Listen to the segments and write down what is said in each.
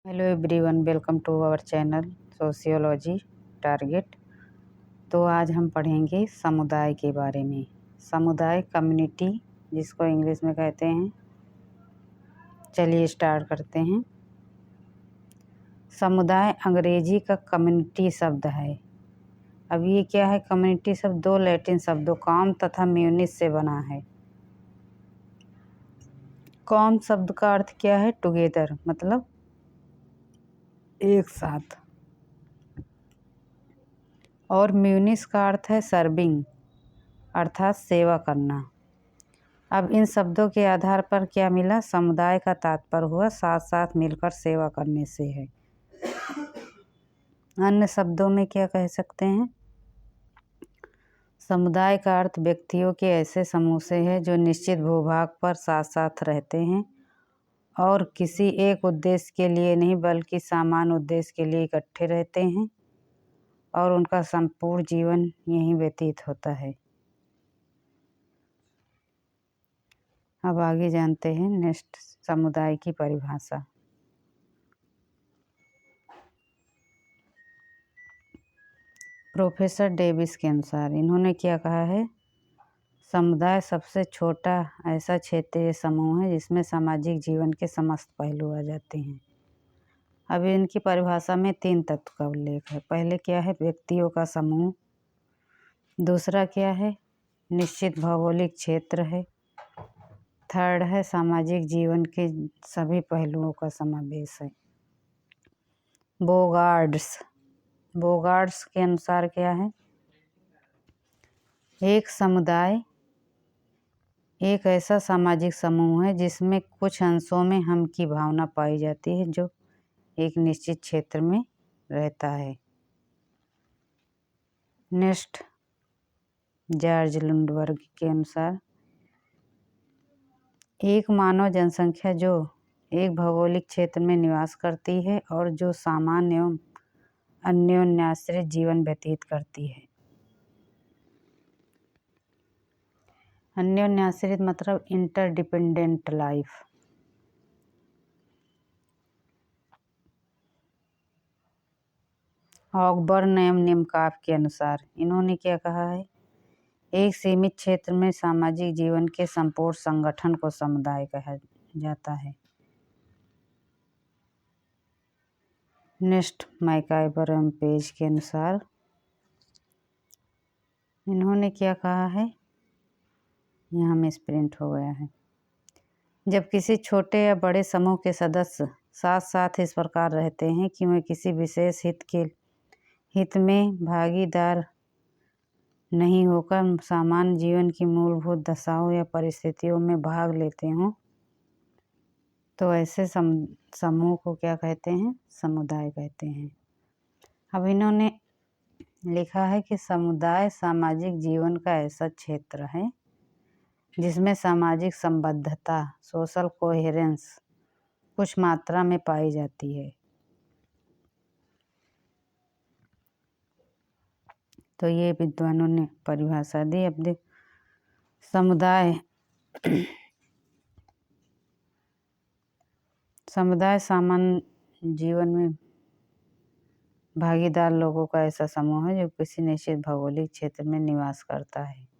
Hello everyone, welcome to our channel sociology target. तो आज हम पढ़ेंगे समुदाय के बारे में। समुदाय, कम्युनिटी जिसको इंग्लिश में कहते हैं। चलिए स्टार्ट करते हैं। समुदाय अंग्रेजी का कम्युनिटी शब्द है। अब ये क्या है? कम्युनिटी शब्द दो लैटिन शब्दों कॉम तथा म्यूनिस से बना है। कॉम शब्द का अर्थ क्या है? टुगेदर, मतलब एक साथ। और म्यूनिस का अर्थ है सर्विंग, अर्थात सेवा करना। अब इन शब्दों के आधार पर क्या मिला? समुदाय का तात्पर्य हुआ साथ साथ मिलकर सेवा करने से है। अन्य शब्दों में क्या कह सकते हैं? समुदाय का अर्थ व्यक्तियों के ऐसे समूह से है जो निश्चित भूभाग पर साथ साथ रहते हैं और किसी एक उद्देश्य के लिए नहीं बल्कि समान उद्देश्य के लिए इकट्ठे रहते हैं और उनका संपूर्ण जीवन यहीं व्यतीत होता है। अब आगे जानते हैं नेक्स्ट समुदाय की परिभाषा। प्रोफेसर डेविस के अनुसार इन्होंने क्या कहा है? समुदाय सबसे छोटा ऐसा क्षेत्रीय समूह है जिसमें सामाजिक जीवन के समस्त पहलू आ जाते हैं। अब इनकी परिभाषा में 3 तत्व का उल्लेख है। पहले क्या है? व्यक्तियों का समूह। दूसरा क्या है? निश्चित भौगोलिक क्षेत्र है। थर्ड है सामाजिक जीवन के सभी पहलुओं का समावेश है। बोगार्ड्स के अनुसार क्या है? एक समुदाय एक ऐसा सामाजिक समूह है जिसमें कुछ अंशों में हम की भावना पाई जाती है जो एक निश्चित क्षेत्र में रहता है। नेक्स्ट जॉर्ज लुंडबर्ग के अनुसार एक मानव जनसंख्या जो एक भौगोलिक क्षेत्र में निवास करती है और जो सामान्य एवं अन्योन्याश्रित जीवन व्यतीत करती है। अन्योन्याश्रित मतलब इंटरडिपेंडेंट लाइफ। ऑकबर्न एवं निमकाफ के अनुसार इन्होंने क्या कहा है? एक सीमित क्षेत्र में सामाजिक जीवन के संपूर्ण संगठन को समुदाय कहा जाता है। नेक्स्ट मैकाइबर एवं पेज के अनुसार इन्होंने क्या कहा है? यहाँ में प्रिंट हो गया है। जब किसी छोटे या बड़े समूह के सदस्य साथ साथ इस प्रकार रहते हैं कि वे किसी विशेष हित में भागीदार नहीं होकर सामान्य जीवन की मूलभूत दशाओं या परिस्थितियों में भाग लेते हों, तो ऐसे समूह को क्या कहते हैं? समुदाय कहते हैं। अब इन्होंने लिखा है कि समुदाय सामाजिक जीवन का ऐसा क्षेत्र है जिसमें सामाजिक संबद्धता, सोशल कोहेरेंस कुछ मात्रा में पाई जाती है। तो ये विद्वानों ने परिभाषा दी। अब देख समुदाय सामान्य जीवन में भागीदार लोगों का ऐसा समूह है जो किसी निश्चित भौगोलिक क्षेत्र में निवास करता है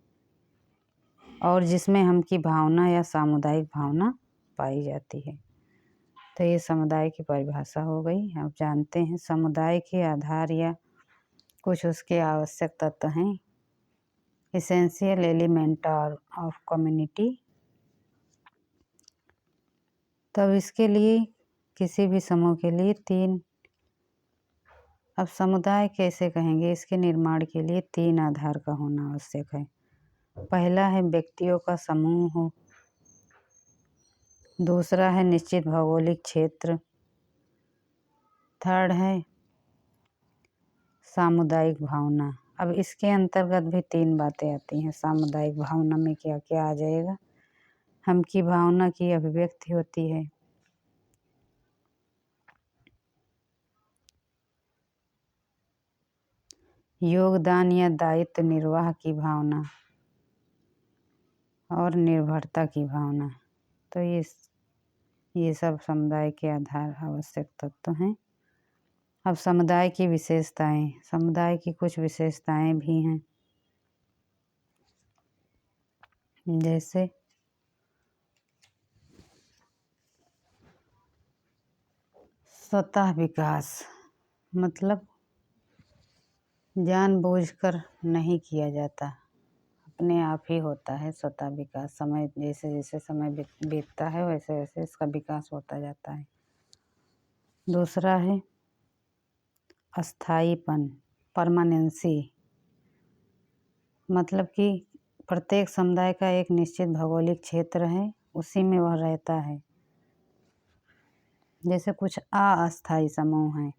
और जिसमें हम की भावना या सामुदायिक भावना पाई जाती है। तो ये समुदाय की परिभाषा हो गई। अब जानते हैं समुदाय के आधार या कुछ उसके आवश्यक तत्व हैं। Essential element of community. तब इसके लिए किसी भी समूह के लिए 3। अब समुदाय कैसे कहेंगे? इसके निर्माण के लिए 3 आधार का होना आवश्यक है। पहला है व्यक्तियों का समूह हो। दूसरा है निश्चित भौगोलिक क्षेत्र। थर्ड है सामुदायिक भावना। अब इसके अंतर्गत भी 3 बातें आती हैं। सामुदायिक भावना में क्या क्या आ जाएगा? हम की भावना की अभिव्यक्ति होती है। योगदान या दायित्व निर्वाह की भावना और निर्भरता की भावना। तो ये ये सब समुदाय के आधार आवश्यक तत्व हैं। अब समुदाय की विशेषताएं। समुदाय की कुछ विशेषताएं भी हैं, जैसे स्वतः विकास, मतलब जानबूझकर नहीं किया जाता, अपने आप ही होता है स्वतः विकास। समय जैसे जैसे समय बीतता है वैसे वैसे इसका विकास होता जाता है। दूसरा है अस्थायीपन, परमानेंसी, मतलब कि प्रत्येक समुदाय का एक निश्चित भौगोलिक क्षेत्र है, उसी में वह रहता है। जैसे कुछ अस्थायी समूह हैं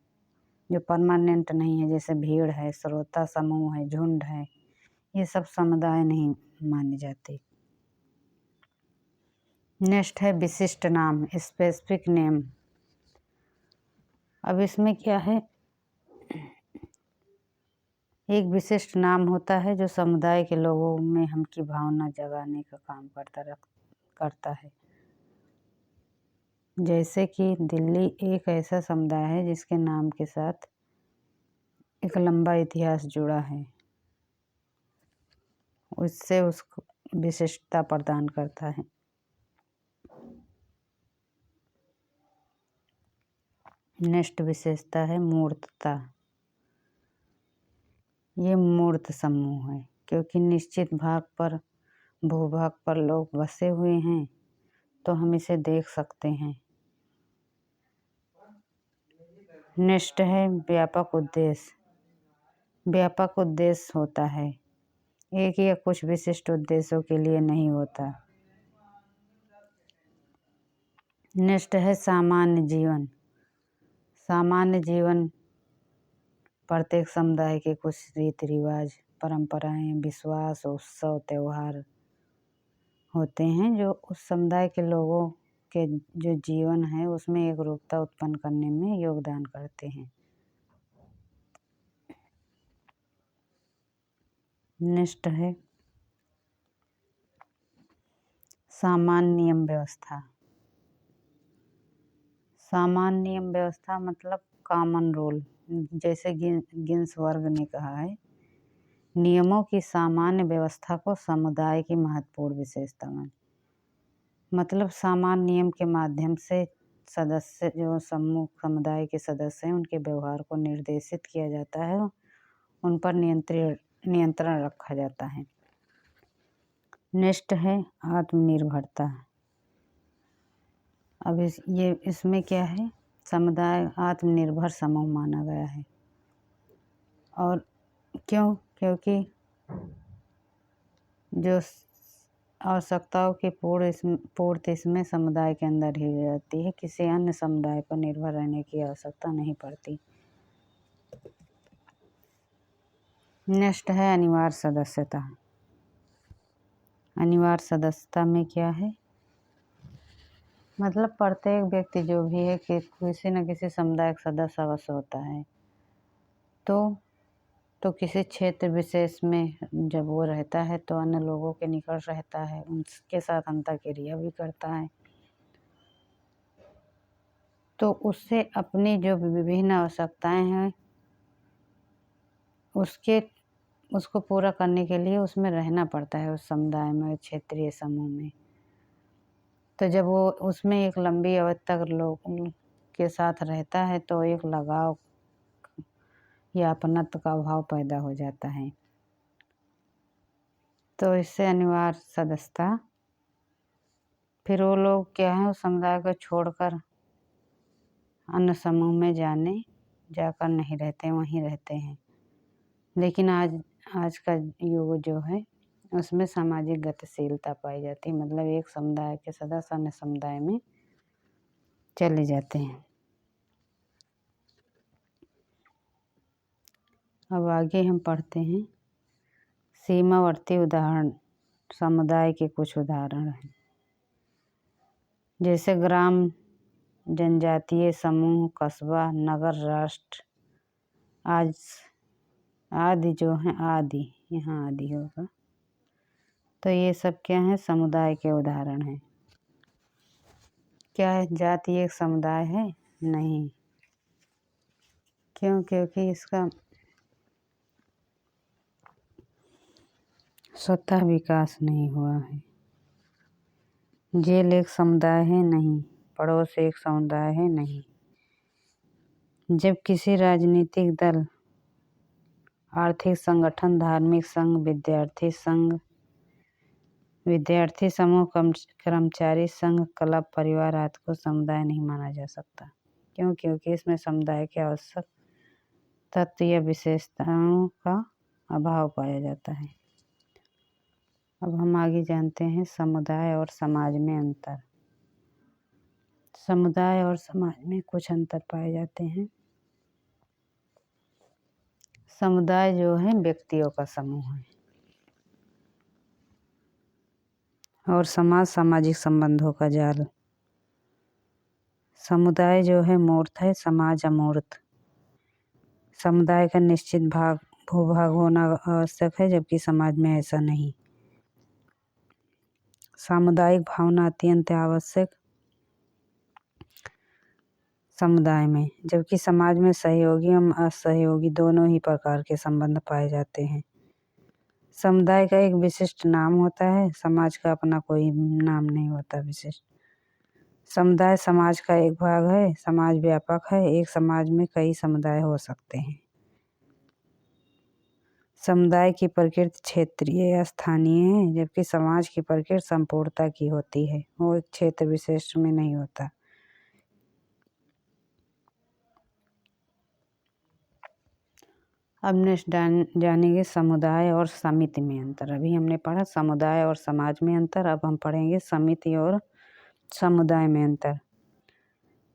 जो परमानेंट नहीं है, जैसे भीड़ है, श्रोता समूह है, झुंड है, ये सब समुदाय नहीं माने जाते। नेक्स्ट है विशिष्ट नाम, स्पेसिफिक नेम। अब इसमें क्या है, एक विशिष्ट नाम होता है जो समुदाय के लोगों में हम की भावना जगाने का काम करता है। जैसे कि दिल्ली एक ऐसा समुदाय है जिसके नाम के साथ एक लंबा इतिहास जुड़ा है, उससे उसको विशिष्टता प्रदान करता है। नेक्स्ट विशेषता है मूर्तता। ये मूर्त समूह है क्योंकि निश्चित भूभाग पर लोग बसे हुए हैं तो हम इसे देख सकते हैं। नेक्स्ट है व्यापक उद्देश्य। व्यापक उद्देश्य होता है, एक या कुछ विशिष्ट उद्देश्यों के लिए नहीं होता। नेक्स्ट है सामान्य जीवन। सामान्य जीवन प्रत्येक समुदाय के कुछ रीति रिवाज, परंपराएं, विश्वास, उत्सव, त्यौहार होते हैं जो उस समुदाय के लोगों के जो जीवन है उसमें एक रूपता उत्पन्न करने में योगदान करते हैं। नेक्स्ट है सामान्य नियम व्यवस्था। सामान्य नियम व्यवस्था मतलब कॉमन रूल, जैसे गिन्सबर्ग ने कहा है, नियमों की सामान्य व्यवस्था को समुदाय की महत्वपूर्ण विशेषता मानी। मतलब सामान्य नियम के माध्यम से सदस्य जो समुदाय के सदस्य हैं उनके व्यवहार को निर्देशित किया जाता है, उन पर नियंत्रण रखा जाता है। नेक्स्ट है आत्मनिर्भरता। अब इसमें क्या है, समुदाय आत्मनिर्भर समूह माना गया है। और क्योंकि जो आवश्यकताओं की पूर्ति इसमें समुदाय के अंदर ही रहती है, किसी अन्य समुदाय पर निर्भर रहने की आवश्यकता नहीं पड़ती। नेक्स्ट है अनिवार्य सदस्यता। अनिवार्य सदस्यता में क्या है, मतलब प्रत्येक व्यक्ति जो भी है कि किसी न किसी समुदाय का सदस्य अवश्य होता है। तो किसी क्षेत्र विशेष में जब वो रहता है तो अन्य लोगों के निकट रहता है, उनके साथ अंतःक्रिया भी करता है, तो उससे अपनी जो विभिन्न आवश्यकताएं हैं उसको पूरा करने के लिए उसमें रहना पड़ता है, उस समुदाय में, क्षेत्रीय समूह में। तो जब वो उसमें एक लंबी अवधि तक लोग के साथ रहता है तो एक लगाव या अपनत्व का भाव पैदा हो जाता है। तो इससे अनिवार्य सदस्यता, फिर वो लोग क्या है उस समुदाय को छोड़कर अन्य समूह में जाकर नहीं रहते, वहीं रहते हैं। लेकिन आज का युग जो है उसमें सामाजिक गतिशीलता पाई जाती है, मतलब एक समुदाय के सदस्य अन्य समुदाय में चले जाते हैं। अब आगे हम पढ़ते हैं सीमावर्ती उदाहरण। समुदाय के कुछ उदाहरण हैं, जैसे ग्राम, जनजातीय समूह, कस्बा, नगर, राष्ट्र आदि जो हैं, आदि यहाँ आदि होगा। तो ये सब क्या है, समुदाय के उदाहरण हैं। क्या है? जाति एक समुदाय है? नहीं। क्यों? क्योंकि इसका स्वतः विकास नहीं हुआ है। जेल एक समुदाय है? नहीं। पड़ोस एक समुदाय है? नहीं। जब किसी राजनीतिक दल, आर्थिक संगठन, धार्मिक संघ, विद्यार्थी समूह, कर्मचारी संघ, क्लब, परिवार आदि को समुदाय नहीं माना जा सकता। क्यों? क्योंकि इसमें समुदाय के आवश्यक तत्व या विशेषताओं का अभाव पाया जाता है। अब हम आगे जानते हैं समुदाय और समाज में अंतर। समुदाय और समाज में कुछ अंतर पाए जाते हैं। समुदाय जो है व्यक्तियों का समूह है और समाज सामाजिक संबंधों का जाल। समुदाय जो है मूर्त है, समाज अमूर्त। समुदाय का निश्चित भूभाग होना आवश्यक है, जबकि समाज में ऐसा नहीं। सामुदायिक भावना अत्यंत आवश्यक समुदाय में, जबकि समाज में सहयोगी एवं असहयोगी दोनों ही प्रकार के संबंध पाए जाते हैं। समुदाय का एक विशिष्ट नाम होता है, समाज का अपना कोई नाम नहीं होता विशिष्ट। समुदाय समाज का एक भाग है, समाज व्यापक है, एक समाज में कई समुदाय हो सकते हैं। समुदाय की प्रकृति क्षेत्रीय या स्थानीय है, जबकि समाज की प्रकृति संपूर्णता की होती है, वो एक क्षेत्र विशेष में नहीं होता। अब नेक्स्ट जानेंगे समुदाय और समिति में अंतर। अभी हमने पढ़ा समुदाय और समाज में अंतर, अब हम पढ़ेंगे समिति और समुदाय में अंतर।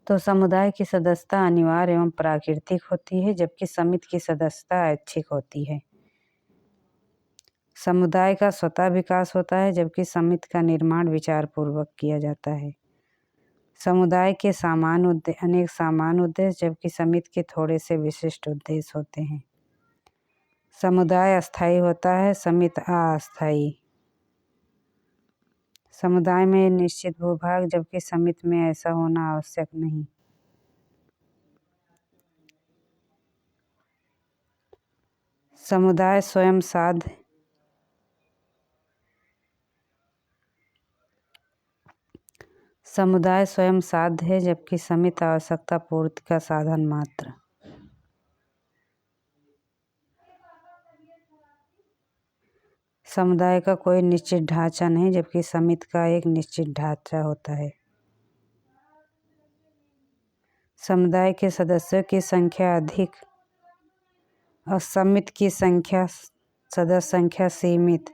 तो समुदाय की सदस्यता अनिवार्य एवं प्राकृतिक होती है, जबकि समिति की सदस्यता ऐच्छिक होती है। समुदाय का स्वतः विकास होता है, जबकि समिति का निर्माण विचारपूर्वक किया जाता है। समुदाय के अनेक सामान्य उद्देश्य, जबकि समिति के थोड़े से विशिष्ट उद्देश्य होते हैं। समुदाय अस्थायी होता है, समिति अस्थायी। समुदाय में निश्चित भूभाग, जबकि समिति में ऐसा होना आवश्यक नहीं। समुदाय स्वयं साध्य है, जबकि समिति आवश्यकता पूर्ति का साधन मात्र। समुदाय का कोई निश्चित ढांचा नहीं, जबकि समिति का एक निश्चित ढांचा होता है। समुदाय के सदस्यों की संख्या अधिक और समिति की सदस्य संख्या सीमित।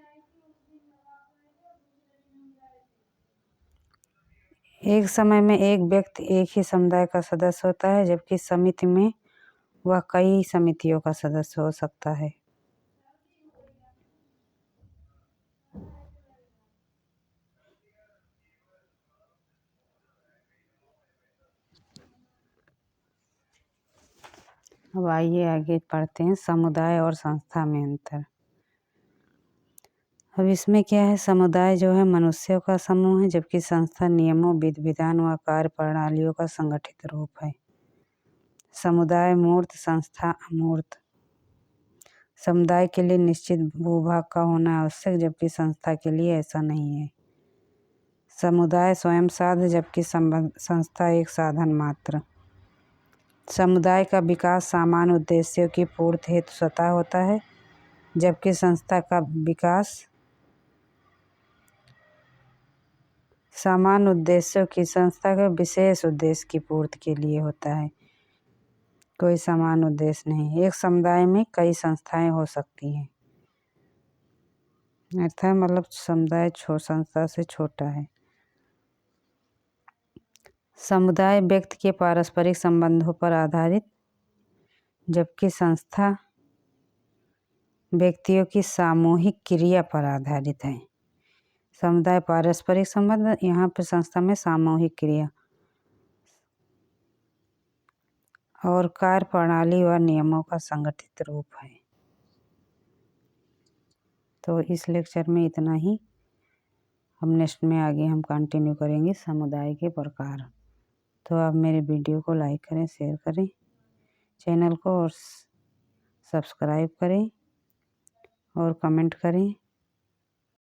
एक समय में एक व्यक्ति एक ही समुदाय का सदस्य होता है, जबकि समिति में वह कई समितियों का सदस्य हो सकता है। अब आइए आगे पढ़ते हैं समुदाय और संस्था में अंतर। अब इसमें क्या है, समुदाय जो है मनुष्यों का समूह है, जबकि संस्था नियमों, विधि विधान व कार्य प्रणालियों का संगठित रूप है। समुदाय मूर्त, संस्था अमूर्त। समुदाय के लिए निश्चित भूभाग का होना आवश्यक, जबकि संस्था के लिए ऐसा नहीं है। समुदाय स्वयं साध्य, जबकि संस्था एक साधन मात्र। समुदाय का विकास सामान्य उद्देश्यों की पूर्ति हेतु स्वतः होता है, जबकि संस्था का विकास सामान्य उद्देश्यों की संस्था के विशेष उद्देश्य की पूर्ति के लिए होता है, कोई समान उद्देश्य नहीं। एक समुदाय में कई संस्थाएं हो सकती हैं, अर्थात मतलब समुदाय संस्था से छोटा है। समुदाय व्यक्ति के पारस्परिक संबंधों पर आधारित, जबकि संस्था व्यक्तियों की सामूहिक क्रिया पर आधारित है। समुदाय पारस्परिक संबंध, यहाँ पर संस्था में सामूहिक क्रिया और कार्य प्रणाली व नियमों का संगठित रूप है। तो इस लेक्चर में इतना ही। अब नेक्स्ट में आगे हम कंटिन्यू करेंगे समुदाय के प्रकार। तो आप मेरे वीडियो को लाइक करें, शेयर करें, चैनल को और सब्सक्राइब करें और कमेंट करें।